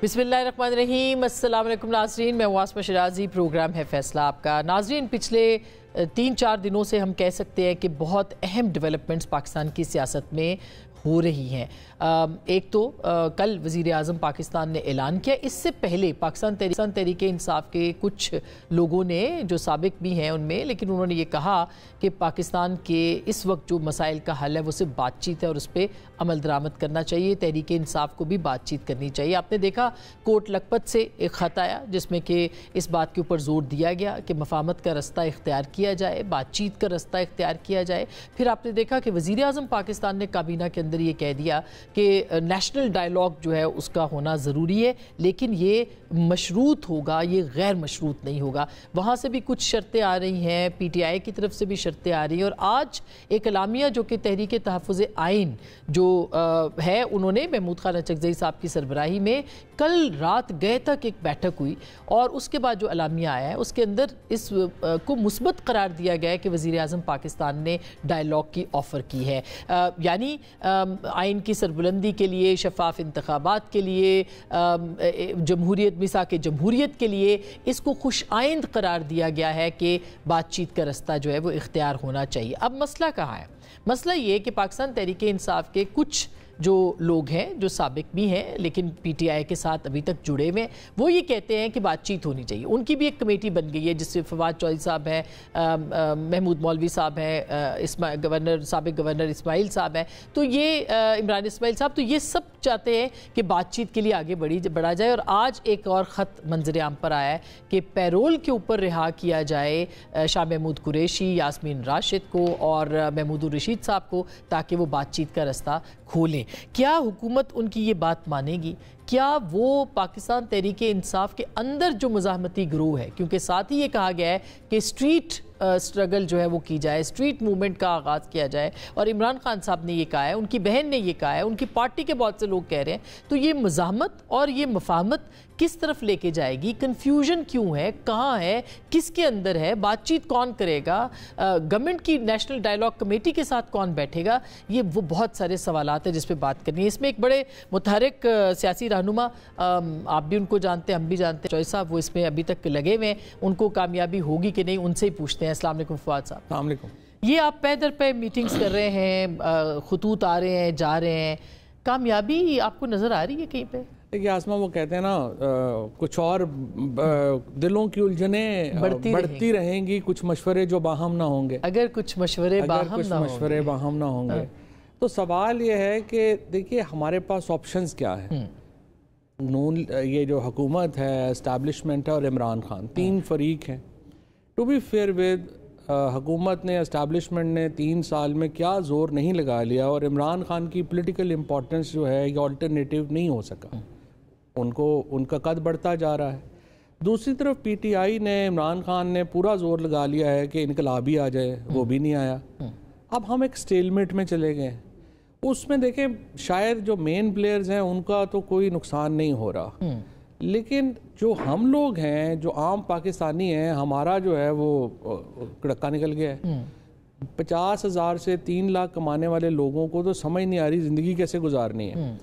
بسم اللہ الرحمن الرحیم۔ السلام علیکم ناظرین، میں عاصمہ شرازی، پروگرام ہے فیصلہ آپ کا۔ ناظرین، پچھلے 3-4 دنوں سے ہم کہہ سکتے ہیں کہ بہت اہم ڈیولپمنٹس پاکستان کی سیاست میں ہو رہی ہیں۔ ایک تو کل وزیر اعظم پاکستان نے اعلان کیا، اس سے پہلے پاکستان تحریک انصاف کے کچھ لوگوں نے جو سابق بھی ہیں ان میں، لیکن انہوں نے یہ کہا کہ پاکستان کے اس وقت جو مسائل کا حل ہے وہ صرف بات چیت ہے اور اس پہ عمل درآمد کرنا چاہیے۔ تحریک انصاف کو بھی بات چیت کرنی چاہیے۔ آپ نے دیکھا کوٹ لکھپت سے ایک خط آیا جس میں کہ اس بات کے اوپر زور دیا گیا کہ مفاہمت کا رستہ اختیار کیا جائے، بات چیت کا رستہ اختیار کیا جائے۔ پھر آپ نے دیکھا کہ وزیر اعظم پاکستان نے کابینہ کے اندر یہ کہہ دیا کہ نیشنل ڈائیلاگ جو ہے اس کا ہونا ضروری ہے، لیکن یہ مشروط ہوگا، یہ غیر مشروط نہیں ہوگا۔ وہاں سے بھی کچھ شرطیں آ رہی ہیں، پی ٹی آئی کی طرف سے بھی شرطیں آ رہی ہیں، اور آج ایک اعلامیہ جو کہ تحریک تحفظ آئین جو ہے، انہوں نے محمود خان اچکزئی صاحب کی سربراہی میں کل رات گئے تک ایک بیٹھک ہوئی، اور اس کے بعد جو اعلامیہ آیا ہے اس کے اندر اس کو مثبت قرار دیا گیا ہے کہ وزیر اعظم پاکستان نے ڈائیلاگ کی آفر کی ہے، یعنی آئین کی سربلندی کے لیے، شفاف انتخابات کے لیے، جمہوریت میثاق جمہوریت کے لیے اس کو خوش آئند قرار دیا گیا ہے کہ بات چیت کا رستہ جو ہے وہ اختیار ہونا چاہیے۔ اب مسئلہ کہاں ہے؟ مسئلہ یہ کہ پاکستان تحریک انصاف کے کچھ جو لوگ ہیں جو سابق بھی ہیں لیکن پی ٹی آئی کے ساتھ ابھی تک جڑے ہوئے ہیں، وہ یہ کہتے ہیں کہ بات چیت ہونی چاہیے۔ ان کی بھی ایک کمیٹی بن گئی ہے جس سے فواد چوہدری صاحب ہیں، محمود مولوی صاحب ہیں، سابق گورنر اسماعیل صاحب ہیں، تو یہ عمران اسماعیل صاحب، تو یہ سب چاہتے ہیں کہ بات چیت کے لیے آگے بڑھا جائے۔ اور آج ایک اور خط منظر عام پر آیا ہے کہ پیرول کے اوپر رہا کیا جائے شاہ محمود قریشی، یاسمین راشد کو اور محمود الرشید صاحب کو، تاکہ وہ بات چیت کا رستہ کھولیں۔ کیا حکومت ان کی یہ بات مانے گی؟ کیا وہ پاکستان تحریک انصاف کے اندر جو مزاحمتی گروہ ہے، کیونکہ ساتھ ہی یہ کہا گیا ہے کہ اسٹریٹ سٹرگل جو ہے وہ کی جائے، اسٹریٹ موومنٹ کا آغاز کیا جائے، اور عمران خان صاحب نے یہ کہا ہے، ان کی بہن نے یہ کہا ہے، ان کی پارٹی کے بہت سے لوگ کہہ رہے ہیں، تو یہ مزاحمت اور یہ مفاہمت کس طرف لے کے جائے گی؟ کنفیوژن کیوں ہے؟ کہاں ہے؟ کس کے اندر ہے؟ بات چیت کون کرے گا؟ گورنمنٹ کی نیشنل ڈائیلاگ کمیٹی کے ساتھ کون بیٹھے گا؟ یہ وہ بہت سارے سوالات ہیں جس پہ بات کرنی ہے۔ اس میں ایک بڑے متحرک سیاسی رہنما، آپ بھی ان کو جانتے ہیں، ہم بھی جانتے ہیں، چوہدری صاحب وہ اس میں ابھی تک لگے ہوئے ہیں، ان کو کامیابی ہوگی کہ نہیں، ان سے ہی پوچھتے ہیں۔ السلام علیکم فواد صاحب۔ السلام علیکم۔ یہ آپ پے در پہ میٹنگز کر رہے ہیں، خطوط آ رہے ہیں، جا رہے ہیں، کامیابی آپ کو نظر آ رہی ہے کہیں پہ؟ دیکھیے عاصمہ، وہ کہتے ہیں نا کچھ اور دلوں کی الجھنیں بڑھتی رہیں گی، کچھ مشورے جو باہم نہ ہوں گے، اگر کچھ مشورے باہم نہ ہوں گے۔ تو سوال یہ ہے کہ دیکھیے ہمارے پاس آپشنز کیا ہیں۔ یہ جو حکومت ہے، اسٹیبلشمنٹ ہے اور عمران خان، 3 فریق ہیں۔ ٹو بی فیئر ود، حکومت نے، اسٹیبلشمنٹ نے 3 سال میں کیا زور نہیں لگا لیا، اور عمران خان کی پولیٹیکل امپورٹنس جو ہے یہ آلٹرنیٹیو نہیں ہو سکا، ان کا قد بڑھتا جا رہا ہے۔ دوسری طرف پی ٹی آئی نے، عمران خان نے پورا زور لگا لیا ہے کہ انقلابی آ جائے، وہ بھی نہیں آیا۔ اب ہم ایک سٹیلمیٹ میں چلے گئے۔ اس میں دیکھیں شاید جو مین پلیئرز ہیں ان کا تو کوئی نقصان نہیں ہو رہا، لیکن جو ہم لوگ ہیں، جو عام پاکستانی ہیں، ہمارا جو ہے وہ کڑکا نکل گیا ہے۔ 50,000 سے 3 لاکھ کمانے والے لوگوں کو تو سمجھ نہیں آ رہی زندگی کیسے گزارنی ہے۔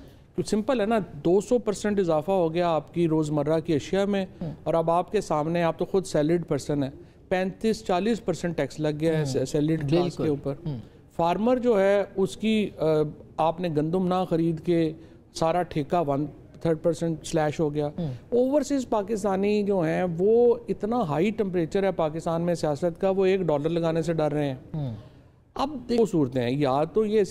سمپل ہے نا، 200% اضافہ ہو گیا آپ کی روزمرہ کی اشیاء میں، اور اب آپ کے سامنے، آپ تو خود سیلریڈ پرسن ہے، 35-40% ٹیکس لگ گیا ہے سیلریڈ کلاس کے اوپر۔ فارمر جو ہے اس کی، آپ نے گندم نہ خرید کے سارا ٹھیکہ 1/3% سلیش ہو گیا۔ اوورسیز پاکستانی جو ہیں وہ اتنا ہائی ٹمپریچر ہے پاکستان میں سیاست کا، وہ $1 لگانے سے ڈر رہے ہیں۔ اب دیکھو صورتیں ہیں، یا تو یہ